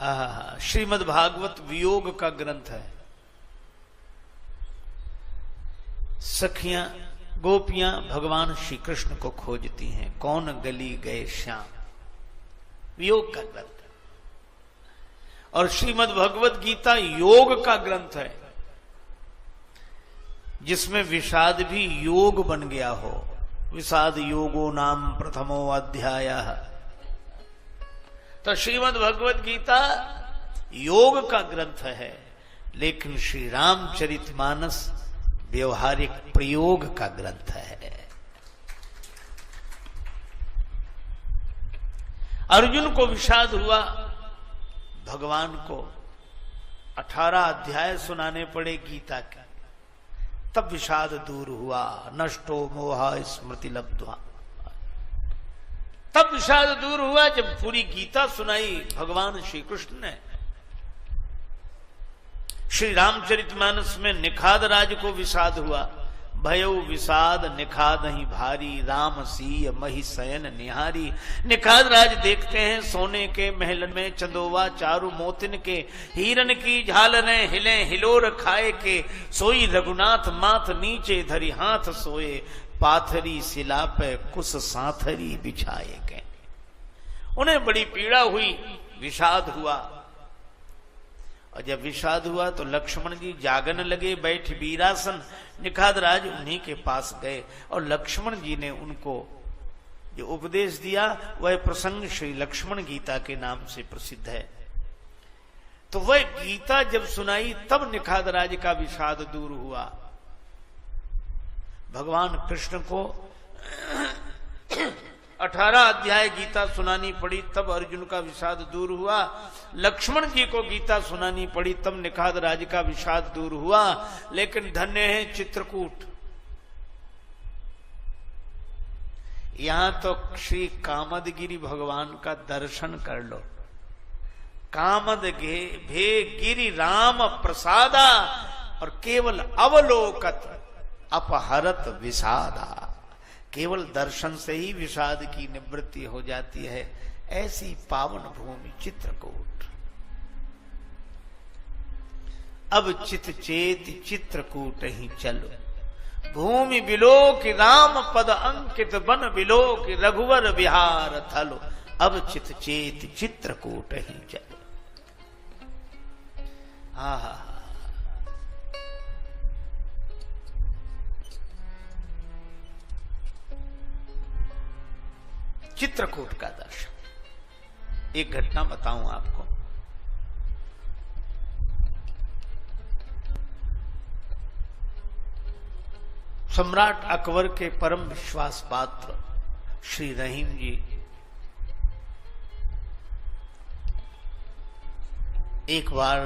श्रीमद् भागवत वियोग का ग्रंथ है। सखियां गोपियां भगवान श्री कृष्ण को खोजती हैं, कौन गली गए श्याम, वियोग का ग्रंथ है। और श्रीमद् भगवत गीता योग का ग्रंथ है, जिसमें विषाद भी योग बन गया हो। विषाद योगो नाम प्रथमो अध्याय। तो श्रीमद् भगवत गीता योग का ग्रंथ है, लेकिन श्री रामचरितमानस व्यवहारिक प्रयोग का ग्रंथ है। अर्जुन को विषाद हुआ, भगवान को 18 अध्याय सुनाने पड़े गीता के, तब विषाद दूर हुआ। नष्टो मोहा स्मृति लब्ध्वा, तब विषाद दूर हुआ जब पूरी गीता सुनाई भगवान श्री कृष्ण ने। श्री रामचरितमानस में निखाद राज को विषाद हुआ। भयो विषाद निखाद ही भारी, राम सीय मही शयन निहारी। निखाद राज देखते हैं सोने के महल में, चंदोवा चारु मोतिन के, हिरन की झालरें हिले हिलोर खाए के। सोई रघुनाथ माथ नीचे धरी हाथ सोए, पाथरी शिला पे कुछ साथरी बिछाए गए। उन्हें बड़ी पीड़ा हुई, विषाद हुआ। और जब विषाद हुआ तो लक्ष्मण जी जागन लगे, बैठ वीरासन। निखाद राज उन्हीं के पास गए और लक्ष्मण जी ने उनको जो उपदेश दिया वह प्रसंग श्री लक्ष्मण गीता के नाम से प्रसिद्ध है। तो वह गीता जब सुनाई तब निखाद राज का विषाद दूर हुआ। भगवान कृष्ण को 18 अध्याय गीता सुनानी पड़ी, तब अर्जुन का विषाद दूर हुआ। लक्ष्मण जी को गीता सुनानी पड़ी, तब निखाद राज का विषाद दूर हुआ। लेकिन धन्य है चित्रकूट, यहां तो श्री कामदगिरी भगवान का दर्शन कर लो। कामद भे गिरि राम प्रसादा, और केवल अवलोकत अपहरत विषादा। केवल दर्शन से ही विषाद की निवृत्ति हो जाती है। ऐसी पावन भूमि चित्रकूट। अब चित चेत चित्रकूट ही चलो, भूमि बिलोक राम पद अंकित, बन बिलोक रघुवर विहार थलो। अब चित चेत चित्रकूट ही चलो। हा चित्रकूट का दर्शन। एक घटना बताऊं आपको। सम्राट अकबर के परम विश्वास पात्र श्री रहीम जी एक बार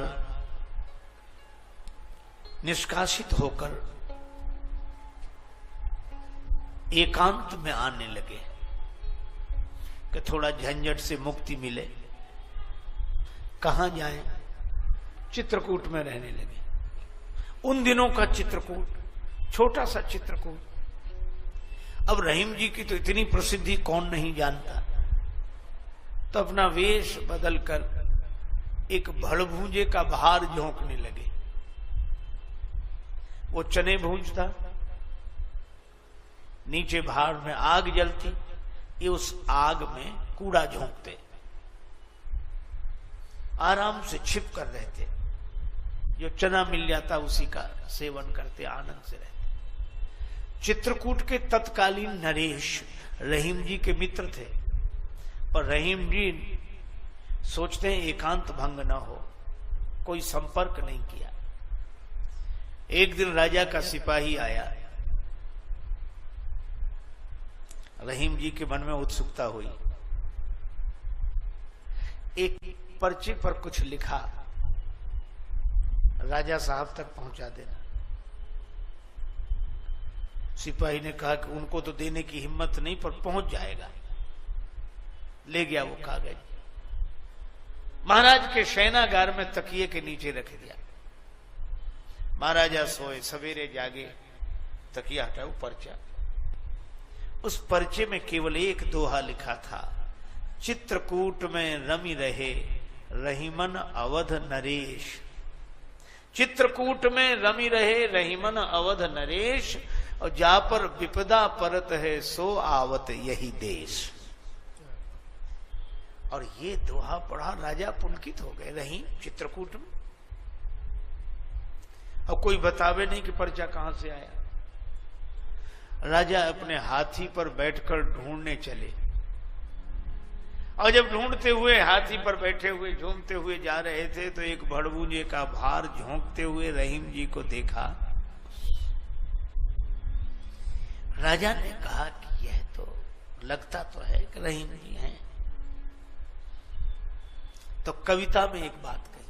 निष्कासित होकर एकांत में आने लगे कि थोड़ा झंझट से मुक्ति मिले। कहां जाएं? चित्रकूट में रहने लगे। उन दिनों का चित्रकूट, छोटा सा चित्रकूट। अब रहीम जी की तो इतनी प्रसिद्धि कौन नहीं जानता। तो अपना वेश बदलकर एक भड़भूंजे का भार झोंकने लगे। वो चने भूंजता, नीचे भार में आग जलती, ये उस आग में कूड़ा झोंकते, आराम से छिप कर रहते। जो चना मिल जाता उसी का सेवन करते, आनंद से रहते। चित्रकूट के तत्कालीन नरेश रहीम जी के मित्र थे, और रहीम जी सोचते हैं एकांत भंग न हो, कोई संपर्क नहीं किया। एक दिन राजा का सिपाही आया। रहीम जी के मन में उत्सुकता हुई। एक पर्चे पर कुछ लिखा, राजा साहब तक पहुंचा देना। सिपाही ने कहा कि उनको तो देने की हिम्मत नहीं, पर पहुंच जाएगा। ले गया वो कागज, महाराज के शयनागार में तकिए के नीचे रख दिया। महाराजा सोए, सवेरे जागे, तकिया हटाओ, पर्चा। उस पर्चे में केवल एक दोहा लिखा था, चित्रकूट में रमी रहे रहीमन अवध नरेश। चित्रकूट में रमी रहे रहीमन अवध नरेश, और जा पर विपदा परत है सो आवत यही देश। और ये दोहा पढ़ा राजा पुलकित हो गए। रहीम चित्रकूट में, और कोई बतावे नहीं कि पर्चा कहां से आया। राजा अपने हाथी पर बैठकर ढूंढने चले, और जब ढूंढते हुए हाथी पर बैठे हुए झूमते हुए जा रहे थे तो एक भड़बूंजे का भार झोंकते हुए रहीम जी को देखा। राजा ने कहा कि यह तो लगता तो है कि रहीम जी हैं। तो कविता में एक बात कही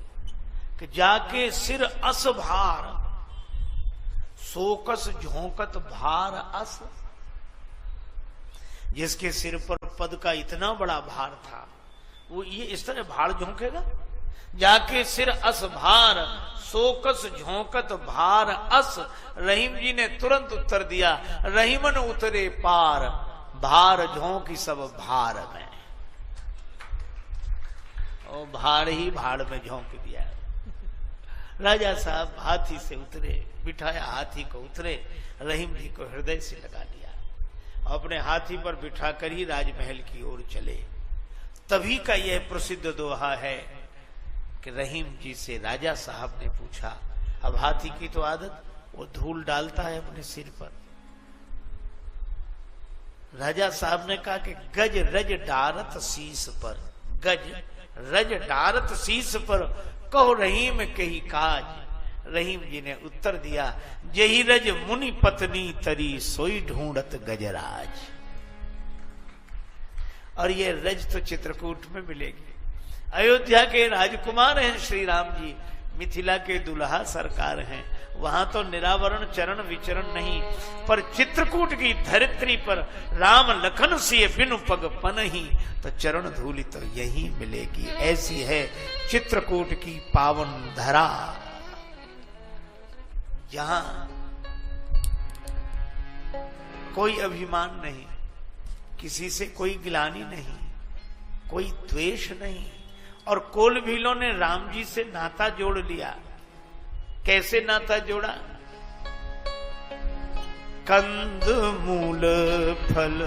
कि जाके सिर अस भार, सोकस झोंकत भार अस। जिसके सिर पर पद का इतना बड़ा भार था, वो ये इस तरह भार झोंकेगा। जाके सिर अस भार, सोकस झोंकत भार अस। रहीम जी ने तुरंत उत्तर दिया, रहीमन उतरे पार, भार झोंकी सब भार में। और भाड़ ही भाड़ में झोंक दिया। राजा साहब हाथी से उतरे, बिठाया हाथी को, उतरे, रहीम जी को हृदय से लगा लिया, अपने हाथी पर बिठाकर ही राजमहल की ओर चले। तभी का यह प्रसिद्ध दोहा है कि रहीम जी से राजा साहब ने पूछा, अब हाथी की तो आदत, वो धूल डालता है अपने सिर पर। राजा साहब ने कहा कि गज रज डारत शीस पर, गज रज डारत शीस पर, कहो रहीम कही काज। रहीम जी ने उत्तर दिया, जही रज मुनि पत्नी तरी, सोई ढूंढत गजराज। और ये रज तो चित्रकूट में मिलेगी। अयोध्या के राजकुमार हैं श्री राम जी, मिथिला के दुल्हा सरकार हैं, वहां तो निरावरण चरण विचरण नहीं, पर चित्रकूट की धरित्री पर राम लखन से बिनु पग पनहि, तो चरण धूलि तो यही मिलेगी। ऐसी है चित्रकूट की पावन धरा, जहां कोई अभिमान नहीं, किसी से कोई गिलानी नहीं, कोई द्वेष नहीं। और कोल भीलों ने राम जी से नाता जोड़ लिया। कैसे नाता जोड़ा? कंद मूल फल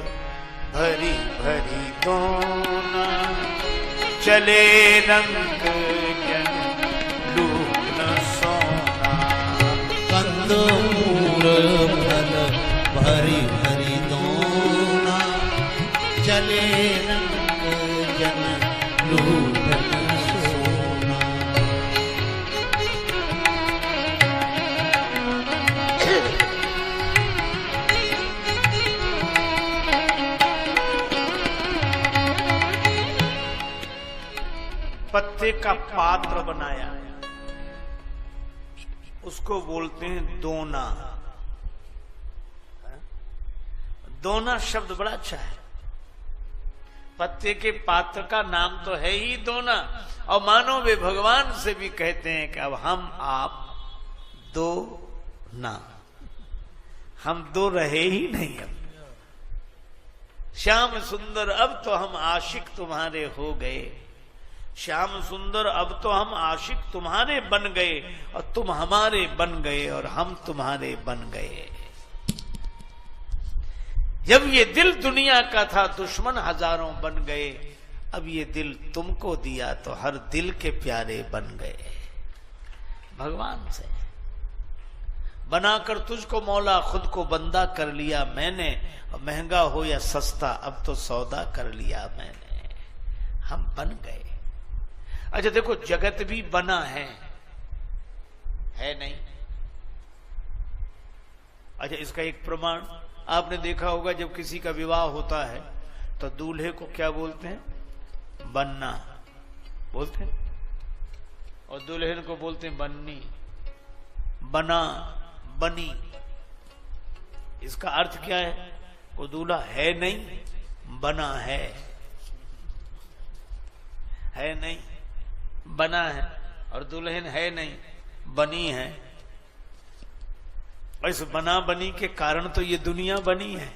भरी भरी दोना, चले रंग जन लून सोना। कंद मूल फल भरी भरी दोना, चले रंग जन लून सोना। पत्ते का पात्र बनाया, उसको बोलते हैं दोना। दोना शब्द बड़ा अच्छा है। पत्ते के पात्र का नाम तो है ही दोना, और मानो वे भगवान से भी कहते हैं कि अब हम आप दो ना, हम दो रहे ही नहीं। अब श्याम सुंदर अब तो हम आशिक तुम्हारे हो गए, श्याम सुंदर अब तो हम आशिक तुम्हारे बन गए, और तुम हमारे बन गए और हम तुम्हारे बन गए। जब ये दिल दुनिया का था दुश्मन हजारों बन गए, अब ये दिल तुमको दिया तो हर दिल के प्यारे बन गए। भगवान से बनाकर तुझको मौला खुद को बंदा कर लिया मैंने, और महंगा हो या सस्ता अब तो सौदा कर लिया मैंने। हम बन गए। अच्छा देखो, जगत भी बना है नहीं? अच्छा, इसका एक प्रमाण आपने देखा होगा, जब किसी का विवाह होता है तो दूल्हे को क्या बोलते हैं? बनना बोलते हैं, और दुल्हन को बोलते हैं बन्नी, बना, बनी। इसका अर्थ क्या है? वो दूल्हा है नहीं, बना है नहीं, बना है, और दुल्हन है नहीं, बनी है। और इस बना बनी के कारण तो ये दुनिया बनी है।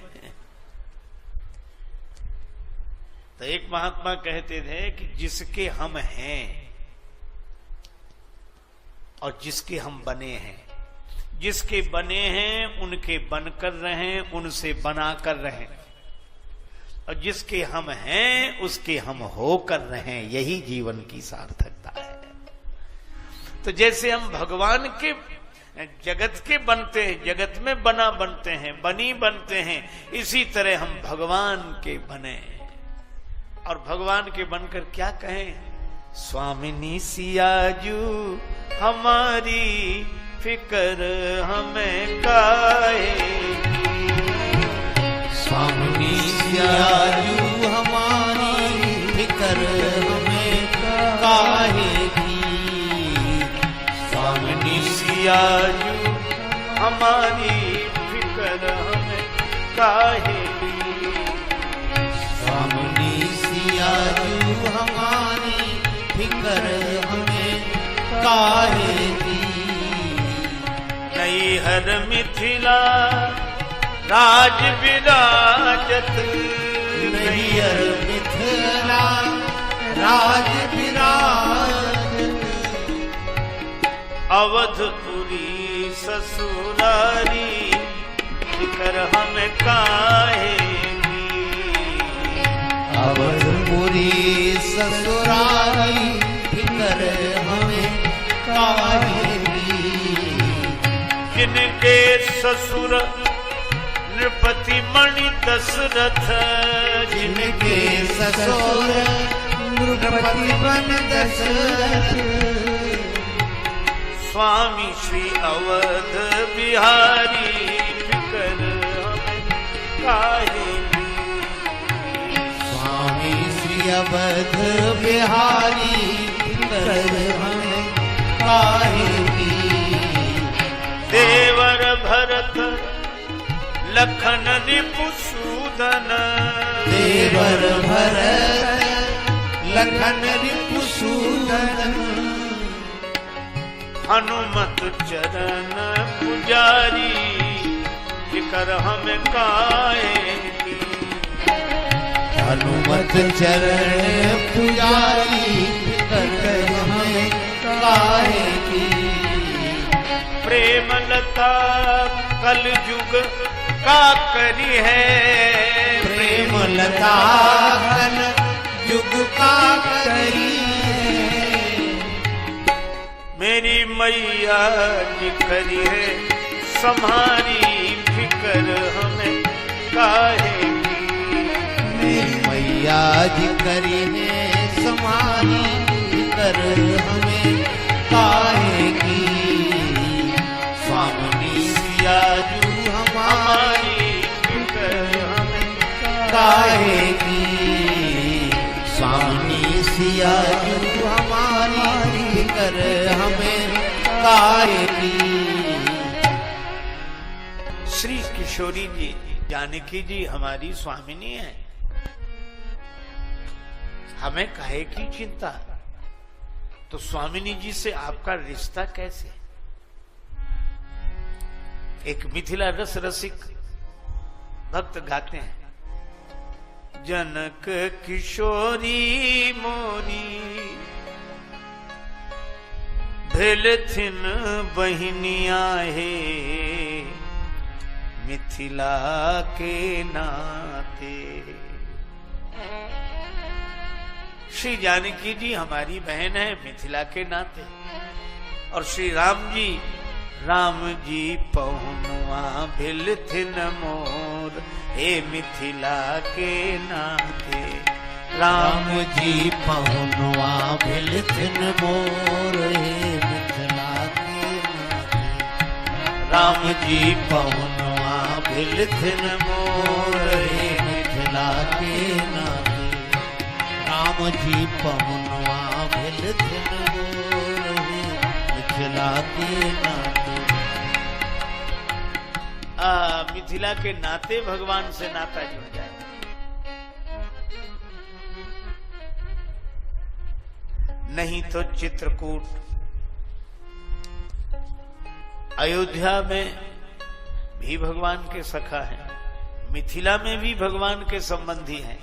तो एक महात्मा कहते थे कि जिसके हम हैं और जिसके हम बने हैं, जिसके बने हैं उनके बनकर रहें, उनसे बनाकर रहें, और जिसके हम हैं उसके हम होकर रहें, यही जीवन की सार्थकता है। तो जैसे हम भगवान के जगत के बनते हैं, जगत में बना बनते हैं, बनी बनते हैं, इसी तरह हम भगवान के बने। और भगवान के बनकर क्या कहें? स्वामिनी सियाजू हमारी फिक्र हमें काहे, स्वामिनी सियाजू हमारी फिक्र हमें काहे की, स्वामिनी सियाजू हमारी फिक्र हमें काहे की, स्वामिनी सियाजू हमारी फिक्र हमें काहे की। नैहर मिथिला राज विराजत, नैहर मिथिला राज विराजत, अवधपुरी ससुरारी फिक्र हमें काहे की, अवधपुरी ससुरारी फिक्र हमें काहे की। जिनके ससुर नृपति मणि दशरथ, जिनके ससुर नृपति मणि दशरथ, स्वामी श्री अवध बिहारी फिक्र हमें काहे की, स्वामी श्री अवध बिहारी फिक्र हमें काहे की। देवर भरत लखन रिपुसूदन, देवर भरत लखन रिपुसूदन, हनुमत चरण पुजारी फिक्र हमें काहे की, हनुमत चरण पुजारी फिक्र हमें काहे की। प्रेम लता कल युग का करी है, प्रेम लता कल युग का करी है, मेरी मैया जी करी है सम्हारी फिक्र हमें काहे की, मेरी मैया जी करी है समारी फिक्र हमें काहे की। स्वामिनी सियाजू हमारी फिक्र हमें काहे की, स्वामिनी सियाजू हमारी फिक्र हमें काहे की। श्री किशोरी जी जानकी जी हमारी स्वामिनी है, हमें काहे की चिंता? तो स्वामिनी जी से आपका रिश्ता कैसे? एक मिथिला रस रसिक भक्त गाते हैं, जनक किशोरी मोरी भेलथिन बहिनिया हे, मिथिला के नाते। श्री जानकी जी हमारी बहन है मिथिला के नाते, और श्री राम जी पहुनुआ भिलथिन मोर, हे मिथिला के नाते। राम जी पहुनुआ भिलथिन मोर, हे मिथिला के नाते। राम जी पहुनुआ भिलथिन मोर, हे मिथिला के नाते। राम जी पहुनुआ भिलथिन मोर, हे मिथिला के नाते। मिथिला के नाते भगवान से नाता जुड़ जाए। नहीं तो चित्रकूट, अयोध्या में भी भगवान के सखा हैं, मिथिला में भी भगवान के संबंधी हैं,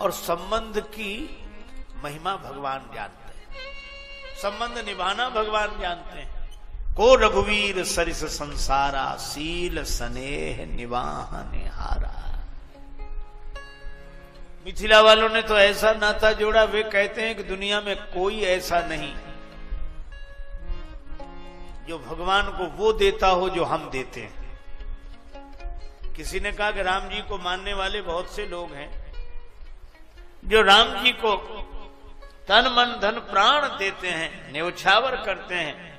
और संबंध की महिमा भगवान जानते हैं। संबंध निभाना भगवान जानते हैं। को रघुवीर सरिस संसारा, सील स्नेह निवाह निहारा। मिथिला वालों ने तो ऐसा नाता जोड़ा, वे कहते हैं कि दुनिया में कोई ऐसा नहीं जो भगवान को वो देता हो जो हम देते हैं। किसी ने कहा कि राम जी को मानने वाले बहुत से लोग हैं जो राम जी को तन मन धन प्राण देते हैं, न्यौछावर करते हैं,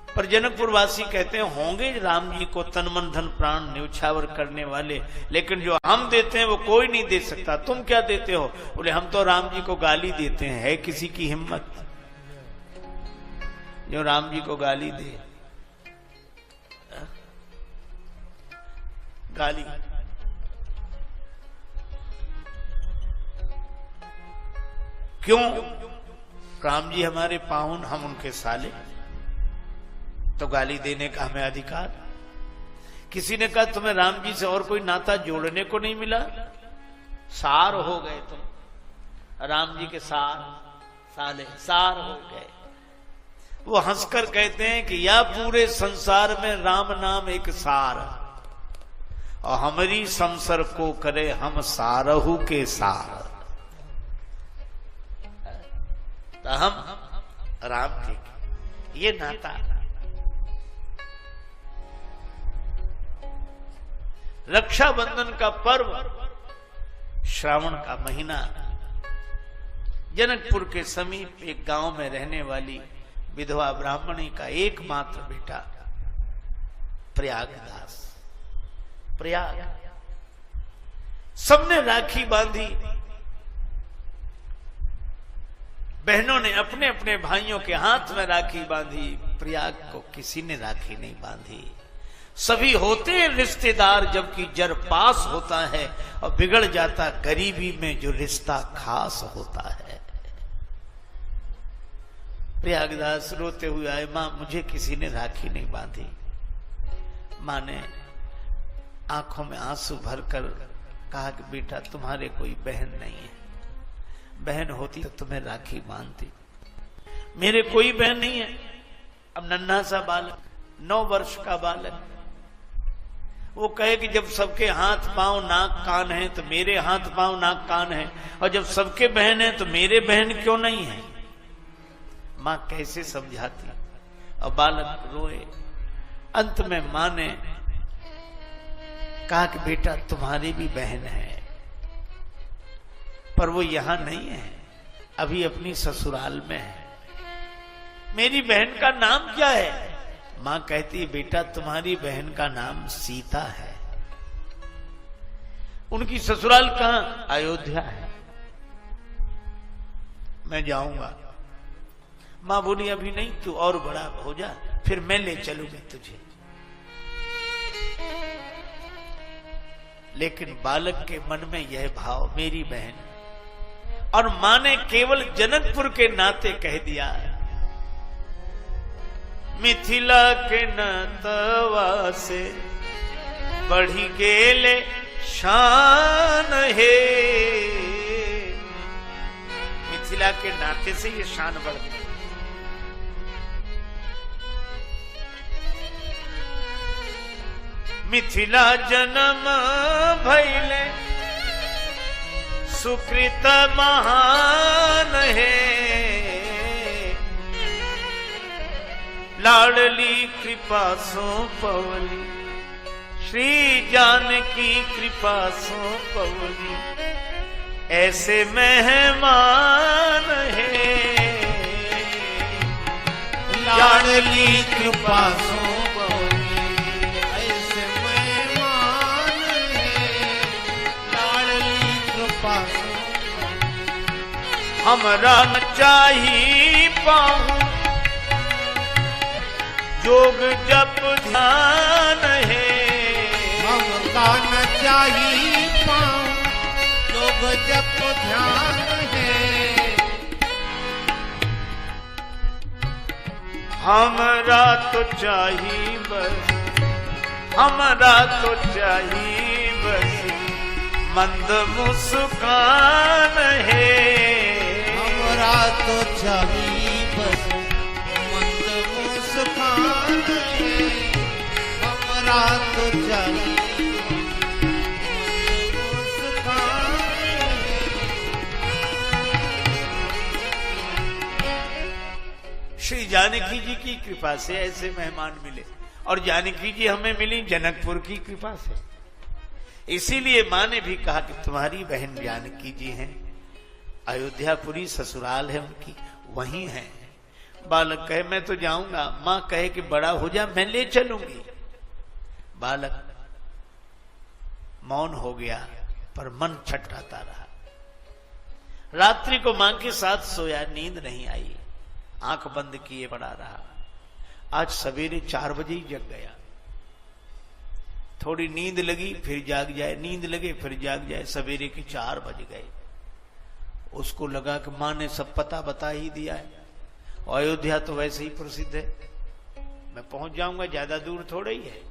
पर जनकपुर वासी कहते हैं होंगे राम जी को तन मन धन प्राण न्यौछावर करने वाले, लेकिन जो हम देते हैं वो कोई नहीं दे सकता। तुम क्या देते हो? बोले हम तो राम जी को गाली देते हैं। है किसी की हिम्मत जो राम जी को गाली दे? गाली क्यों? राम जी हमारे पाहुन, हम उनके साले, तो गाली देने का हमें अधिकार। किसी ने कहा तुम्हें राम जी से और कोई नाता जोड़ने को नहीं मिला, सार हो गए तुम, राम जी के साले सार हो गए। वो हंसकर कहते हैं कि या पूरे संसार में राम नाम एक सार, और हमारी संसर को करे हम सारहू के सार। तो हम राम के ये नाता। रक्षाबंधन का पर्व, श्रावण का महीना, जनकपुर के समीप एक गांव में रहने वाली विधवा ब्राह्मणी का एकमात्र बेटा प्रयागदास। प्रयाग सबने राखी बांधी, बहनों ने अपने अपने भाइयों के हाथ में राखी बांधी। प्रयाग को किसी ने राखी नहीं बांधी। सभी होते हैं रिश्तेदार, जबकि जर पास होता है और बिगड़ जाता गरीबी में जो रिश्ता खास होता है। प्रयागदास रोते हुए आए, मां मुझे किसी ने राखी नहीं बांधी। मां ने आंखों में आंसू भरकर कहा कि बेटा तुम्हारे कोई बहन नहीं है, बहन होती तो तुम्हें राखी बांधती। मेरे कोई बहन नहीं है। अब नन्हा सा बालक, 9 वर्ष का बालक, वो कहे कि जब सबके हाथ पांव नाक कान है तो मेरे हाथ पांव नाक कान है, और जब सबके बहन है तो मेरे बहन क्यों नहीं है? मां कैसे समझाती? और बालक रोए। अंत में मां ने कहा कि बेटा तुम्हारी भी बहन है, पर वो यहां नहीं है, अभी अपनी ससुराल में है। मेरी बहन का नाम क्या है? मां कहती है बेटा तुम्हारी बहन का नाम सीता है। उनकी ससुराल कहां? अयोध्या है। मैं जाऊंगा। मां बोली अभी नहीं, तू और बड़ा हो जा, फिर मैं ले चलूंगी तुझे। लेकिन बालक के मन में यह भाव, मेरी बहन, और मां ने केवल जनकपुर के नाते कह दिया, मिथिला के नतवा से बढ़ी गेले शान है। मिथिला के नाते से ये शान बढ़ गई। मिथिला जन्म भैले सुकृत महान है, लाडली कृपा सो पवली, श्री जानकी कृपा सो पवली, ऐसे मेहमान है। लाडली कृपा सो पवली, ऐसे मेहमान है। लाडली कृपा सो, हमरा न चाही पाऊं जोग जप ध्यान है। हमका न चाही पाऊं जोग जप ध्यान है। हमरा तो चाही बस, हमरा तो चाही बस मंद मुस्कान है। हमरा तो चाहिए बस मंद मुस्कान है, हमरा तो चाहिए मंद मुस्कान है। श्री जानकी जी की कृपा से ऐसे मेहमान मिले, और जानकी जी हमें मिली जनकपुर की कृपा से। इसीलिए माँ ने भी कहा कि तुम्हारी बहन जानकी जी हैं, अयोध्यापुरी ससुराल है उनकी, वहीं है। बालक कहे मैं तो जाऊंगा, माँ कहे कि बड़ा हो जा मैं ले चलूंगी। बालक मौन हो गया पर मन छटपटाता रहा। रात्रि को मां के साथ सोया, नींद नहीं आई, आंख बंद किए पड़ा रहा। आज सवेरे 4 बजे ही जग गया। थोड़ी नींद लगी फिर जाग जाए, नींद लगे फिर जाग जाए, सवेरे के 4 बज गए। उसको लगा कि मां ने सब पता बता ही दिया है, और अयोध्या तो वैसे ही प्रसिद्ध है, मैं पहुंच जाऊंगा, ज्यादा दूर थोड़ा ही है।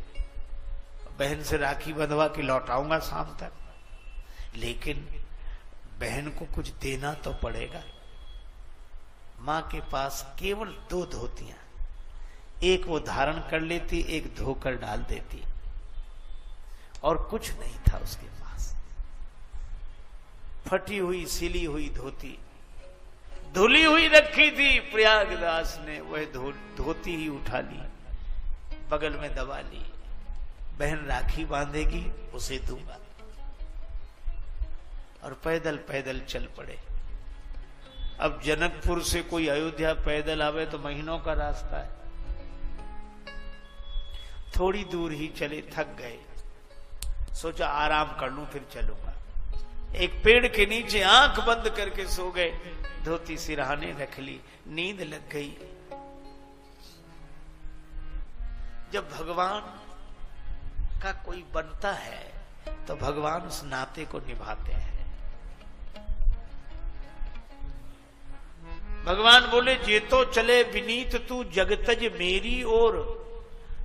बहन से राखी बंधवा के लौट आऊंगा शाम तक, लेकिन बहन को कुछ देना तो पड़ेगा। मां के पास केवल 2 धोतियां, एक वो धारण कर लेती, एक धोकर डाल देती, और कुछ नहीं था उसके पास। फटी हुई सिली हुई धोती धुली हुई रखी थी, प्रयागदास ने वह धोती ही उठा ली, बगल में दबा ली। बहन राखी बांधेगी उसे दूंगा, और पैदल पैदल चल पड़े। अब जनकपुर से कोई अयोध्या पैदल आवे तो महीनों का रास्ता है। थोड़ी दूर ही चले, थक गए, सोचा आराम कर लूं फिर चलूंगा। एक पेड़ के नीचे आंख बंद करके सो गए, धोती सिरहाने रख ली, नींद लग गई। जब भगवान का कोई बनता है तो भगवान उस नाते को निभाते हैं। भगवान बोले जे तो चले विनीत तू जगतज मेरी ओर,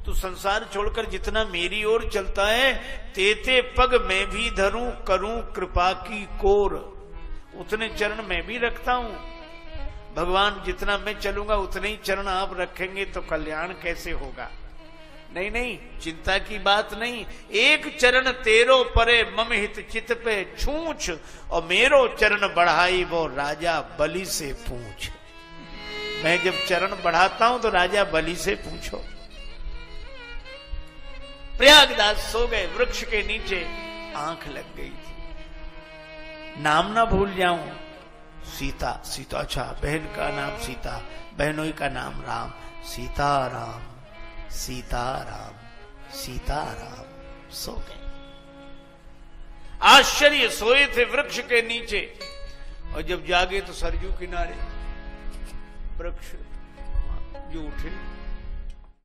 तू संसार छोड़कर जितना मेरी ओर चलता है, तेते पग मैं भी धरूं करूं कृपा की कोर, उतने चरण मैं भी रखता हूं। भगवान जितना मैं चलूंगा उतने ही चरण आप रखेंगे तो कल्याण कैसे होगा? नहीं नहीं, चिंता की बात नहीं। एक चरण तेरो परे मम हित चित पे छूछ, और मेरो चरण बढ़ाई वो राजा बलि से पूछ। मैं जब चरण बढ़ाता हूं तो राजा बलि से पूछो। प्रयागदास सो गए, वृक्ष के नीचे आंख लग गई थी। नाम ना भूल जाऊं, सीता, सीता, अच्छा बहन का नाम सीता, बहनोई का नाम राम, सीताराम सीताराम सीताराम। सो गए। आश्चर्य, सोए थे वृक्ष के नीचे, और जब जागे तो सरजू किनारे वृक्ष जो उठे